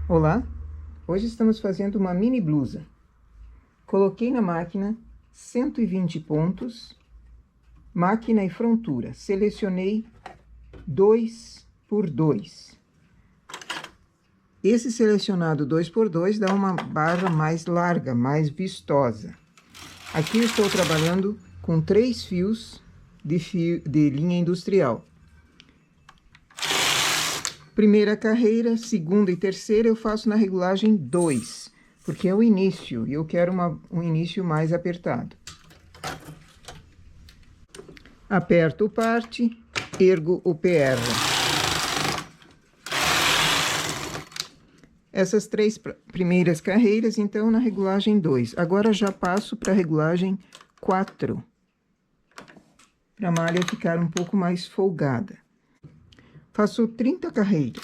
Olá, hoje estamos fazendo uma mini blusa. Coloquei na máquina 120 pontos, máquina e frontura. Selecionei 2 por 2. Esse selecionado 2 por 2 dá uma barra mais larga, mais vistosa. Aqui eu estou trabalhando com 3 fios de linha industrial. Primeira carreira, segunda e terceira eu faço na regulagem 2, porque é o início e eu quero um início mais apertado. Aperto o parte, ergo o PR. Essas 3 primeiras carreiras, então, na regulagem 2. Agora já passo para a regulagem 4, para a malha ficar um pouco mais folgada. Faço 30 carreiras.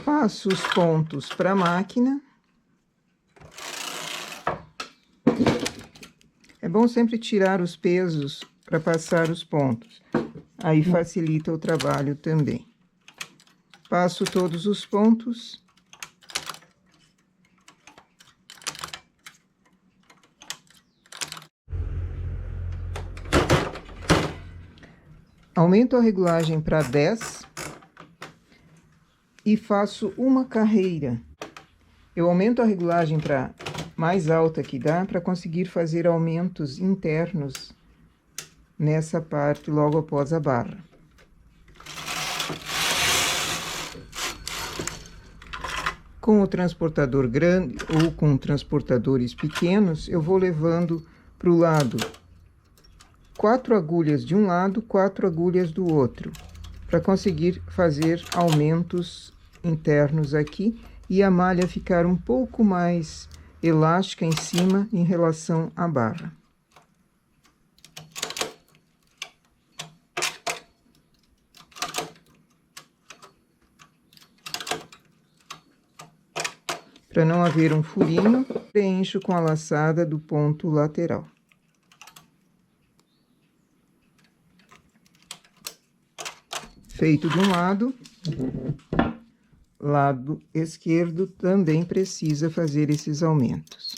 Passo os pontos para a máquina. É bom sempre tirar os pesos para passar os pontos. Aí facilita o trabalho também. Passo todos os pontos. Aumento a regulagem para 10. E faço uma carreira. Eu aumento a regulagem para mais alta que dá, para conseguir fazer aumentos internos nessa parte logo após a barra. Com o transportador grande ou com transportadores pequenos, eu vou levando para o lado 4 agulhas de um lado, 4 agulhas do outro, para conseguir fazer aumentos internos aqui e a malha ficar um pouco mais elástica em cima em relação à barra. Para não haver um furinho, preencho com a laçada do ponto lateral. Feito de um lado, lado esquerdo também precisa fazer esses aumentos.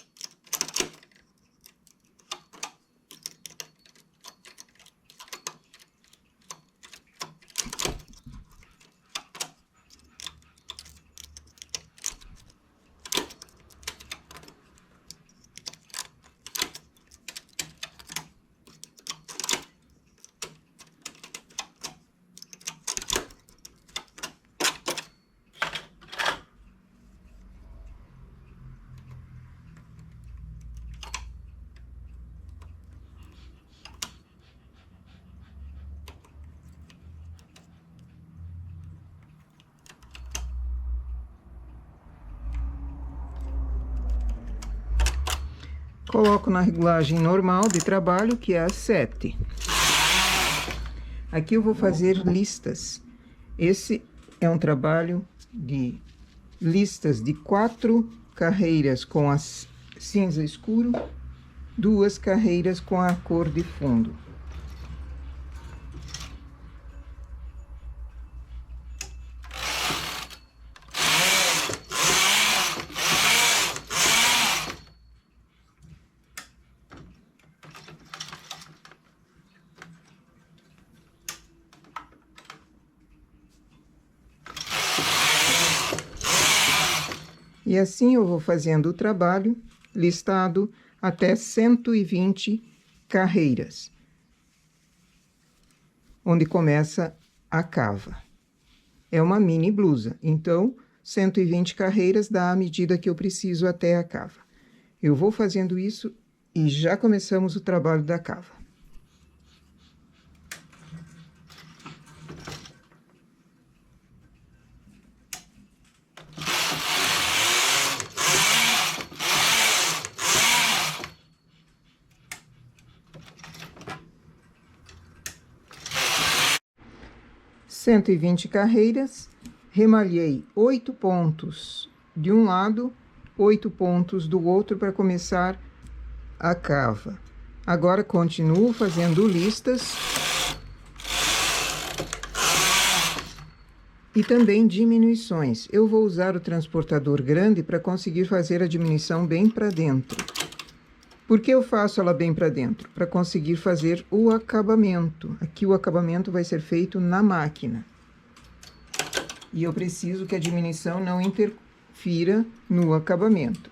Coloco na regulagem normal de trabalho, que é a 7. Aqui eu vou fazer listas. Esse é um trabalho de listas de 4 carreiras com a cinza escuro, 2 carreiras com a cor de fundo. E assim eu vou fazendo o trabalho listado até 120 carreiras, onde começa a cava. É uma mini blusa, então 120 carreiras dá a medida que eu preciso até a cava. Eu vou fazendo isso e já começamos o trabalho da cava. 120 carreiras, remalhei 8 pontos de um lado, 8 pontos do outro para começar a cava. Agora continuo fazendo listas e também diminuições. Eu vou usar o transportador grande para conseguir fazer a diminuição bem para dentro. Por que eu faço ela bem para dentro? Para conseguir fazer o acabamento. Aqui o acabamento vai ser feito na máquina. E eu preciso que a diminuição não interfira no acabamento.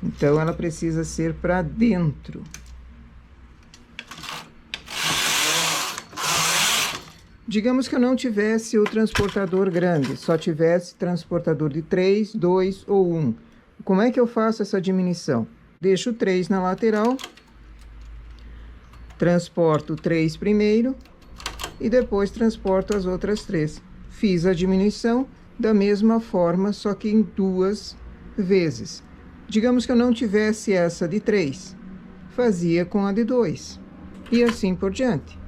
Então, ela precisa ser para dentro. Digamos que eu não tivesse o transportador grande, só tivesse transportador de 3, 2 ou 1. Como é que eu faço essa diminuição? Deixo 3 na lateral, transporto 3 primeiro e depois transporto as outras 3. Fiz a diminuição da mesma forma, só que em 2 vezes. Digamos que eu não tivesse essa de 3, fazia com a de 2 e assim por diante.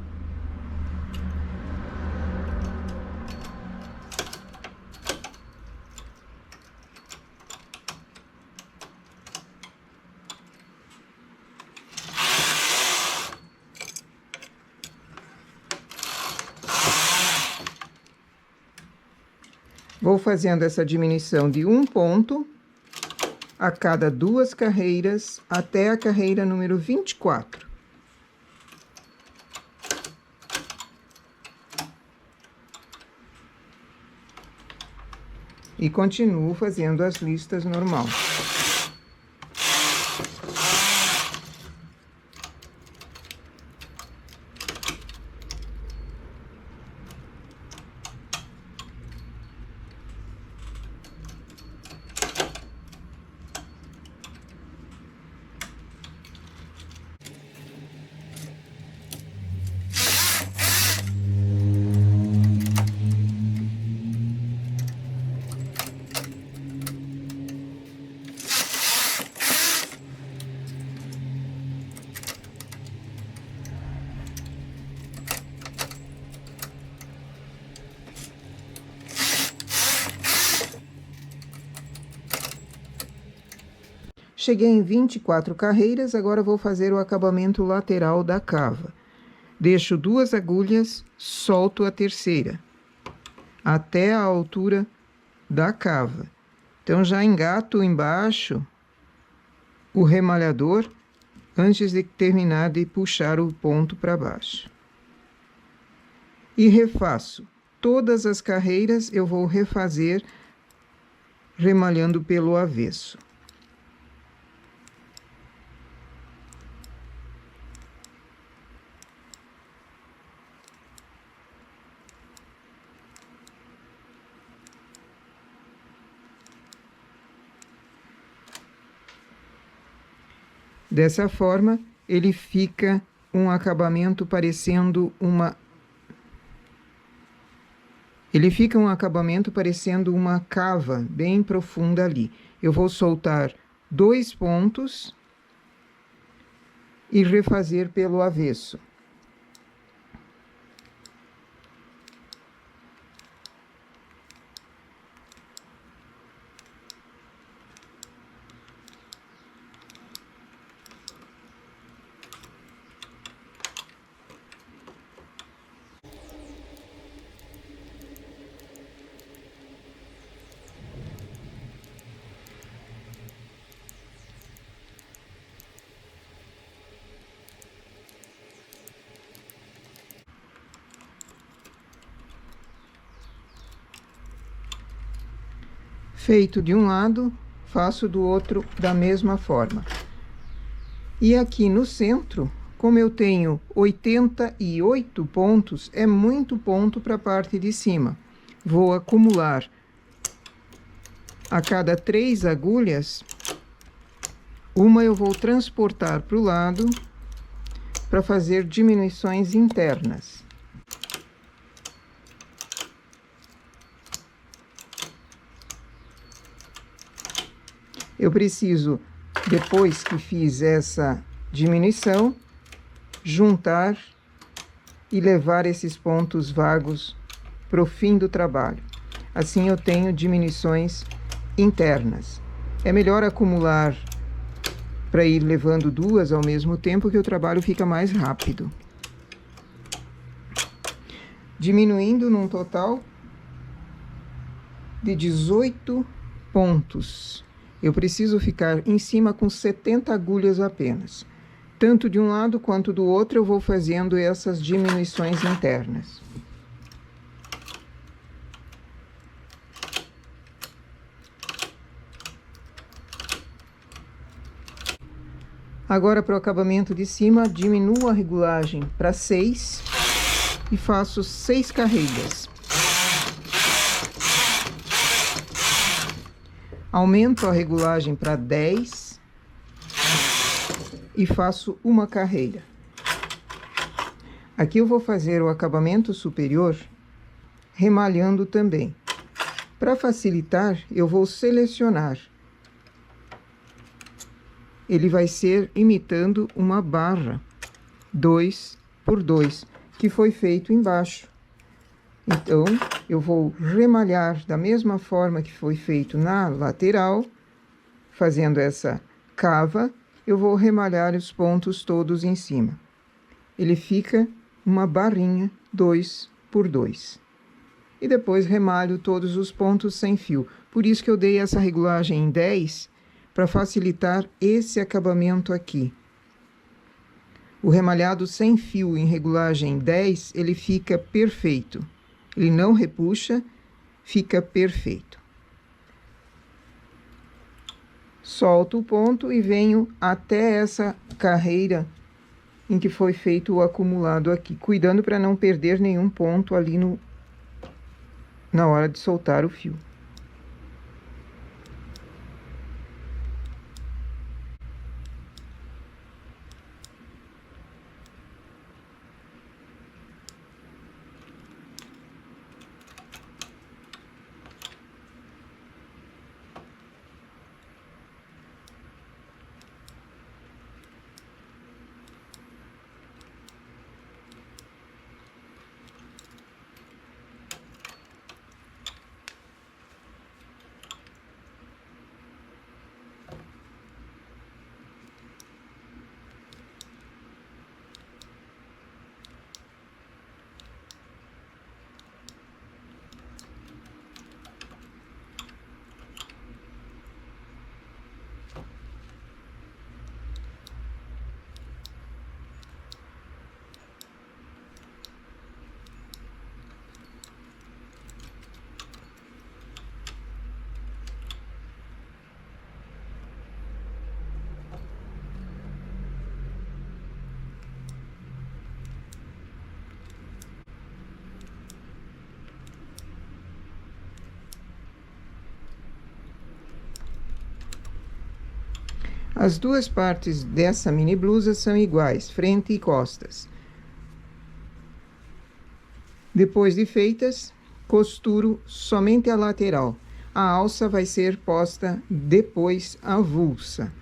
Vou fazendo essa diminuição de 1 ponto a cada 2 carreiras até a carreira número 24. E continuo fazendo as listas normal. Cheguei em 24 carreiras, agora vou fazer o acabamento lateral da cava. Deixo 2 agulhas, solto a terceira, até a altura da cava. Então, já engato embaixo o remalhador, antes de terminar de puxar o ponto para baixo. E refaço. Todas as carreiras eu vou refazer remalhando pelo avesso. Dessa forma, ele fica um acabamento parecendo uma... Ele fica um acabamento parecendo uma cava bem profunda ali. Eu vou soltar 2 pontos e refazer pelo avesso. Feito de um lado, faço do outro da mesma forma. E aqui no centro, como eu tenho 88 pontos, é muito ponto para a parte de cima. Vou acumular a cada 3 agulhas, uma eu vou transportar para o lado para fazer diminuições internas. Eu preciso, depois que fiz essa diminuição, juntar e levar esses pontos vagos para o fim do trabalho. Assim eu tenho diminuições internas. É melhor acumular para ir levando duas ao mesmo tempo, que o trabalho fica mais rápido. Diminuindo num total de 18 pontos. Eu preciso ficar em cima com 70 agulhas apenas. Tanto de um lado quanto do outro eu vou fazendo essas diminuições internas. Agora, para o acabamento de cima, diminuo a regulagem para 6 e faço 6 carreiras. Aumento a regulagem para 10 e faço uma carreira. Aqui eu vou fazer o acabamento superior remalhando também. Para facilitar, eu vou selecionar. Ele vai ser imitando uma barra 2 por 2, que foi feito embaixo. Então, eu vou remalhar da mesma forma que foi feito na lateral, fazendo essa cava, eu vou remalhar os pontos todos em cima. Ele fica uma barrinha 2 por 2. E depois remalho todos os pontos sem fio. Por isso que eu dei essa regulagem em 10, para facilitar esse acabamento aqui. O remalhado sem fio em regulagem 10, ele fica perfeito. Ele não repuxa, fica perfeito. Solto o ponto e venho até essa carreira em que foi feito o acumulado aqui, cuidando para não perder nenhum ponto ali na hora de soltar o fio. As duas partes dessa mini blusa são iguais, frente e costas. Depois de feitas, costuro somente a lateral. A alça vai ser posta depois avulsa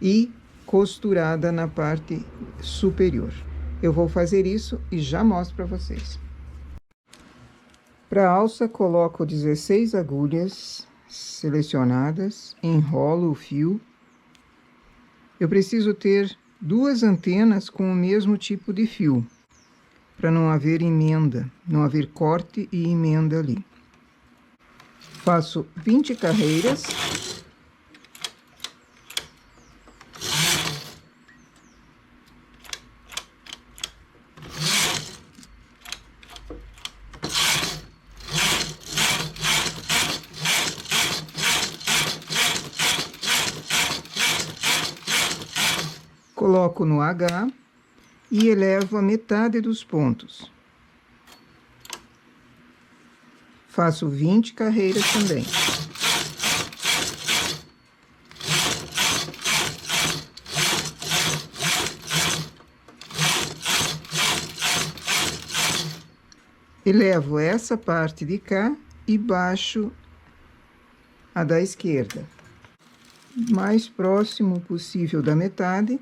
e costurada na parte superior. Eu vou fazer isso e já mostro para vocês. Para a alça, coloco 16 agulhas selecionadas, enrolo o fio. Eu preciso ter duas antenas com o mesmo tipo de fio, para não haver emenda, não haver corte e emenda ali. Faço 20 carreiras. Coloco no H e elevo a metade dos pontos. Faço 20 carreiras também. Elevo essa parte de cá e baixo a da esquerda. Mais próximo possível da metade.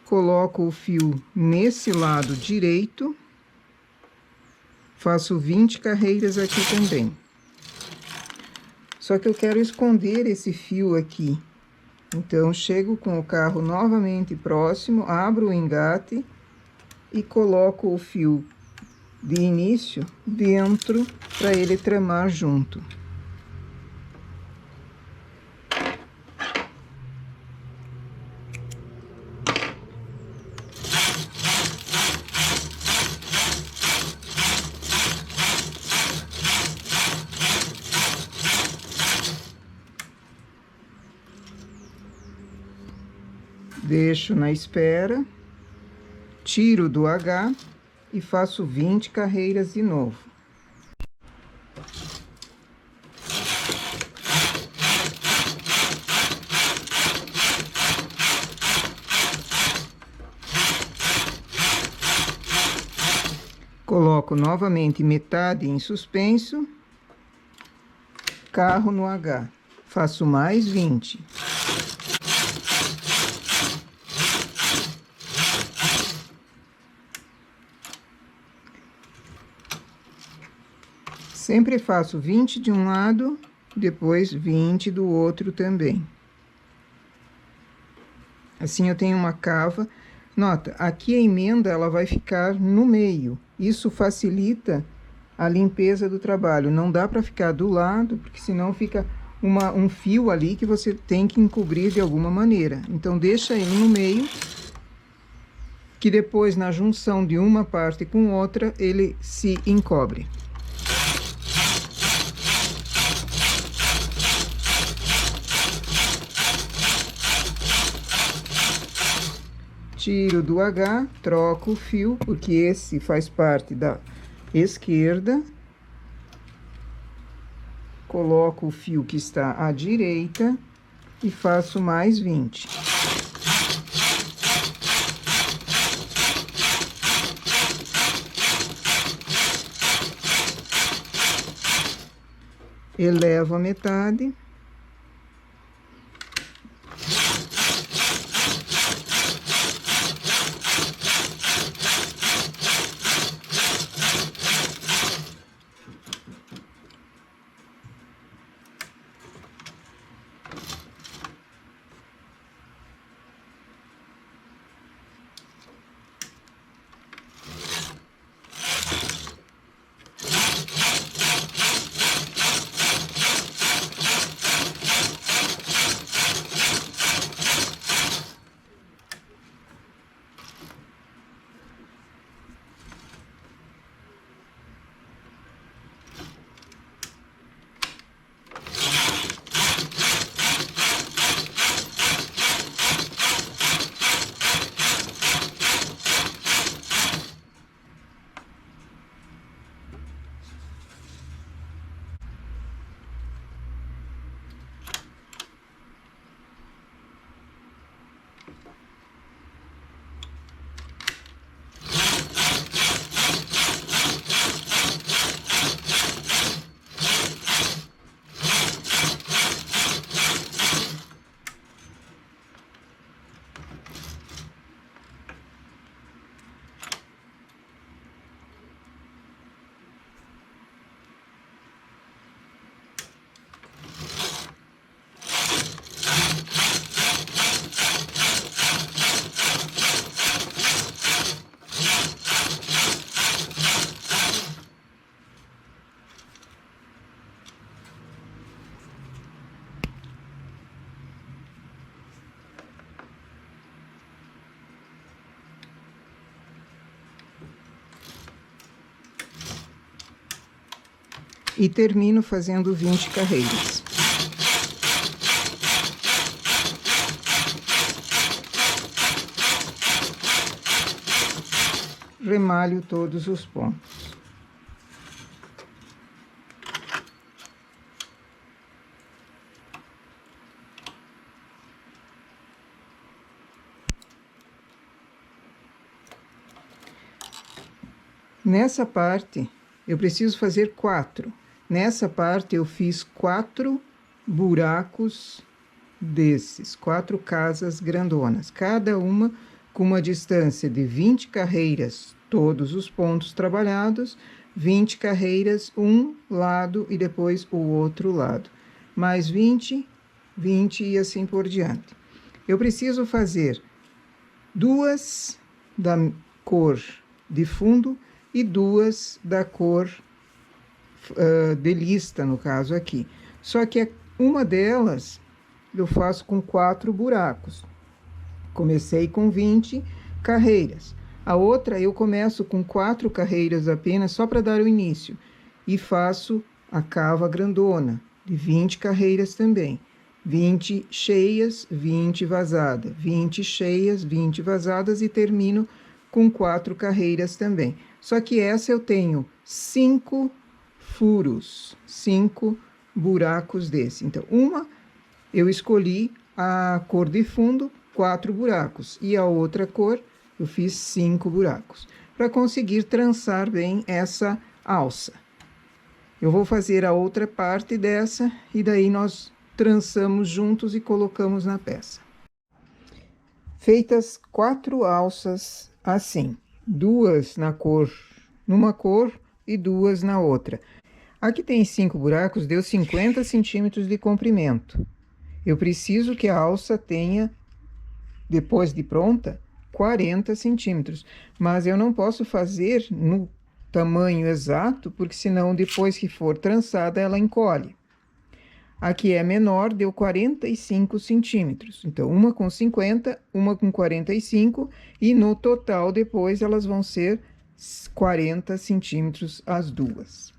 Coloco o fio nesse lado direito faço 20 carreiras aqui também. Só que eu quero esconder esse fio aqui. Então, chego com o carro novamente próximo, abro o engate e coloco o fio de início dentro para ele tramar junto. Deixo na espera, tiro do H e faço 20 carreiras de novo. Coloco novamente metade em suspenso, carro no H, faço mais 20. Sempre faço 20 de um lado, depois 20 do outro também. Assim eu tenho uma cava. Nota, aqui a emenda ela vai ficar no meio. Isso facilita a limpeza do trabalho. Não dá para ficar do lado, porque senão fica um fio ali que você tem que encobrir de alguma maneira. Então, deixa ele no meio, que depois, na junção de uma parte com outra, ele se encobre. Tiro do H, troco o fio, porque esse faz parte da esquerda. Coloco o fio que está à direita e faço mais 20. Elevo a metade. E termino fazendo 20 carreiras. Remalho todos os pontos. Nessa parte, eu preciso fazer 4. Nessa parte, eu fiz 4 buracos desses, 4 casas grandonas, cada uma com uma distância de 20 carreiras, todos os pontos trabalhados, 20 carreiras, um lado e depois o outro lado. Mais 20, 20 e assim por diante. Eu preciso fazer duas da cor de fundo e duas da cor de lista, no caso aqui. Só que uma delas eu faço com 4 buracos. Comecei com 20 carreiras. A outra eu começo com 4 carreiras apenas, só para dar o início. E faço a cava grandona, de 20 carreiras também. 20 cheias, 20 vazadas. 20 cheias, 20 vazadas e termino com 4 carreiras também. Só que essa eu tenho 5 furos, 5 buracos desse. Então, uma eu escolhi a cor de fundo, 4 buracos, e a outra cor eu fiz 5 buracos, para conseguir trançar bem essa alça. Eu vou fazer a outra parte dessa, e daí nós trançamos juntos e colocamos na peça. Feitas 4 alças assim, duas numa cor e duas na outra. Aqui tem 5 buracos, deu 50 centímetros de comprimento. Eu preciso que a alça tenha, depois de pronta, 40 centímetros. Mas eu não posso fazer no tamanho exato, porque senão depois que for trançada ela encolhe. Aqui é menor, deu 45 centímetros. Então, uma com 50, uma com 45, e no total depois elas vão ser 40 centímetros as duas.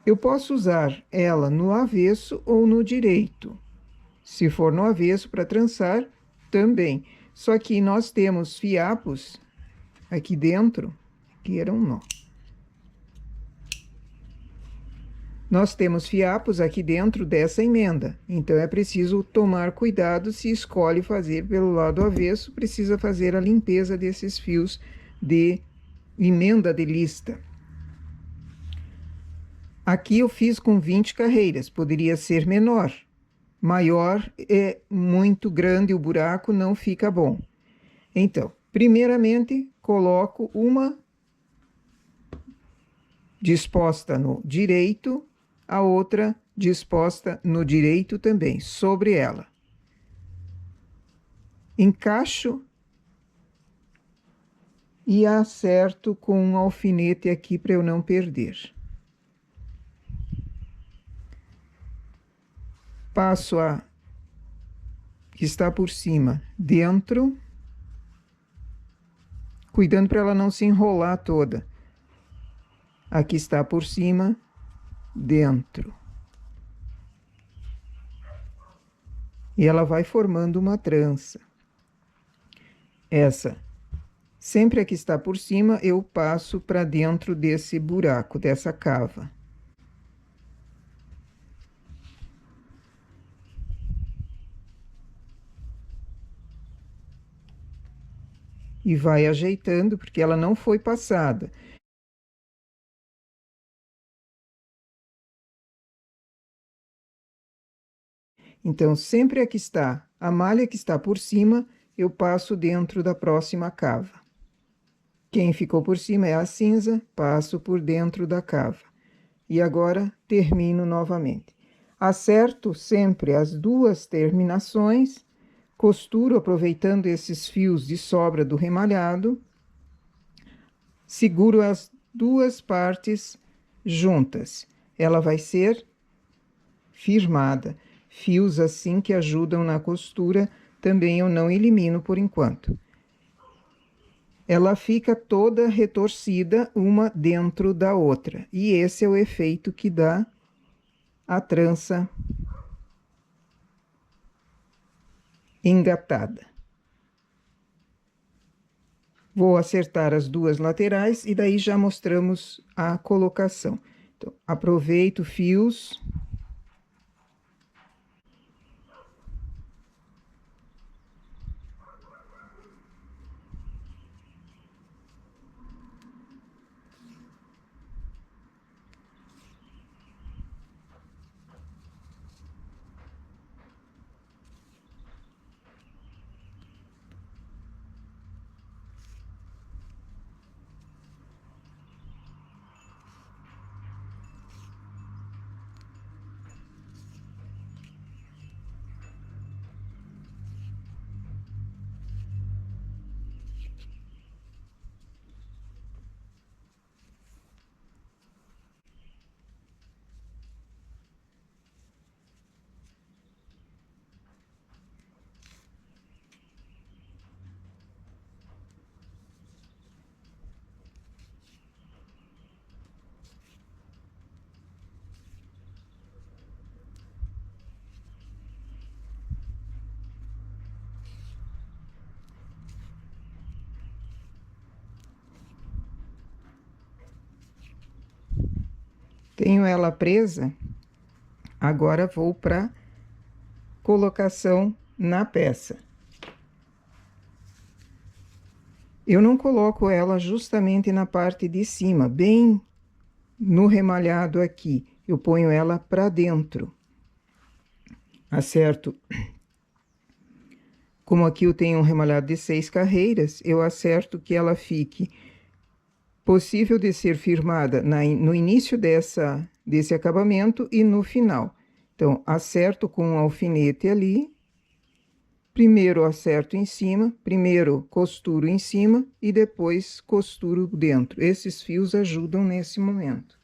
Eu posso usar ela no avesso ou no direito. Se for no avesso para trançar, também. Só que nós temos fiapos aqui dentro, que era um nó. Nós temos fiapos aqui dentro dessa emenda, então é preciso tomar cuidado. Se escolhe fazer pelo lado avesso, precisa fazer a limpeza desses fios de emenda de lista. Aqui eu fiz com 20 carreiras, poderia ser menor. Maior é muito grande o buraco, não fica bom. Então, primeiramente, coloco uma disposta no direito, a outra disposta no direito também, sobre ela. Encaixo e acerto com um alfinete aqui para eu não perder. Passo a que está por cima dentro, cuidando para ela não se enrolar toda. Aqui está por cima, dentro. E ela vai formando uma trança. Essa, sempre a que está por cima, eu passo para dentro desse buraco, dessa cava. E vai ajeitando, porque ela não foi passada. Então, sempre a que está, a malha que está por cima, eu passo dentro da próxima cava. Quem ficou por cima é a cinza, passo por dentro da cava. E agora, termino novamente. Acerto sempre as duas terminações, costuro aproveitando esses fios de sobra do remalhado, seguro as duas partes juntas. Ela vai ser firmada. Fios assim que ajudam na costura, também eu não elimino por enquanto. Ela fica toda retorcida, uma dentro da outra. E esse é o efeito que dá a trança engatada. Vou acertar as duas laterais e daí já mostramos a colocação. Então, aproveito fios. Tenho ela presa, agora vou para colocação na peça. Eu não coloco ela justamente na parte de cima, bem no remalhado aqui. Eu ponho ela para dentro. Acerto. Como aqui eu tenho um remalhado de 6 carreiras, eu acerto que ela fique possível de ser firmada no início desse acabamento e no final. Então, acerto com um alfinete ali. Primeiro acerto em cima, primeiro costuro em cima e depois costuro dentro. Esses fios ajudam nesse momento.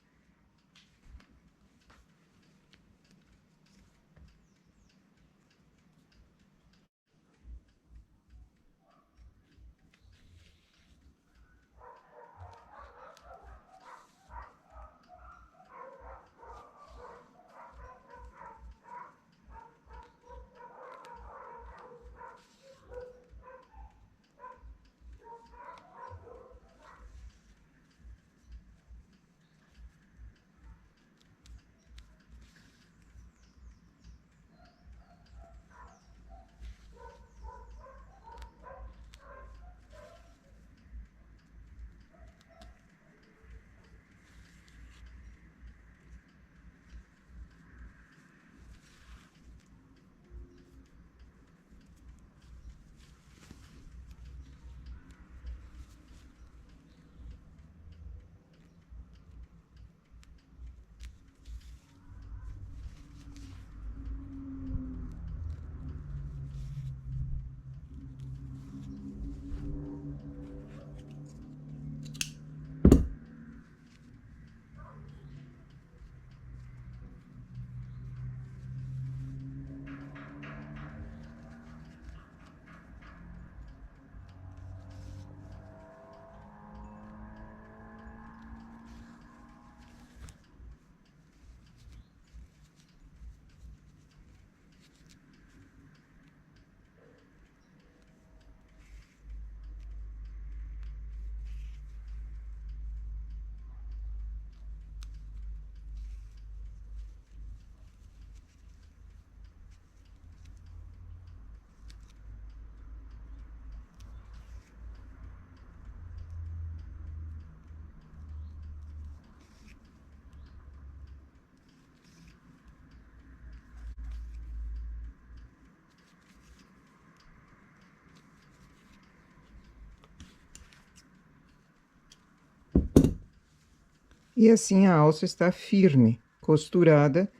E assim a alça está firme, costurada,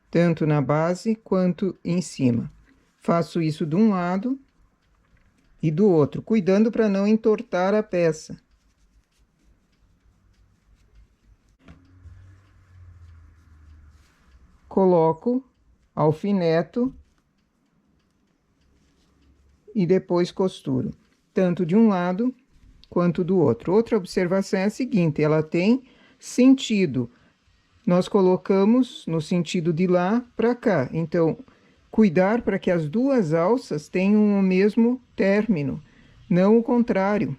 tanto na base quanto em cima. Faço isso de um lado e do outro, cuidando para não entortar a peça. Coloco, alfineto e depois costuro, tanto de um lado quanto do outro. Outra observação é a seguinte, ela tem sentido. Nós colocamos no sentido de lá para cá. Então, cuidar para que as duas alças tenham o mesmo término, não o contrário.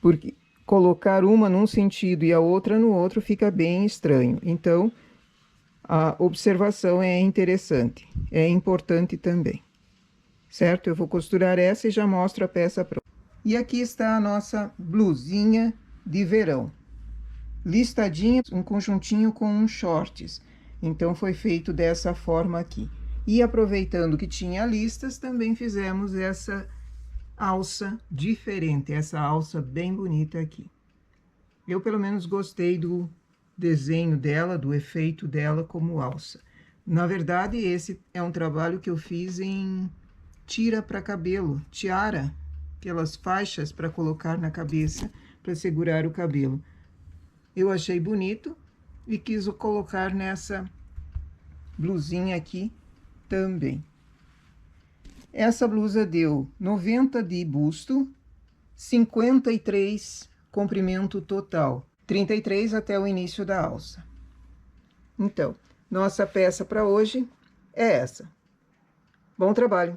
Porque colocar uma num sentido e a outra no outro fica bem estranho. Então, a observação é interessante, é importante também. Certo? Eu vou costurar essa e já mostro a peça pronta. E aqui está a nossa blusinha de verão. Listadinha, um conjuntinho com uns shorts. Então, foi feito dessa forma aqui. E aproveitando que tinha listas, também fizemos essa alça diferente, essa alça bem bonita aqui. Eu, pelo menos, gostei do desenho dela, do efeito dela como alça. Na verdade, esse é um trabalho que eu fiz em tira para cabelo, tiara, aquelas faixas para colocar na cabeça, para segurar o cabelo. Eu achei bonito e quis colocar nessa blusinha aqui também. Essa blusa deu 90 de busto, 53 comprimento total, 33 até o início da alça. Então, nossa peça para hoje é essa. Bom trabalho!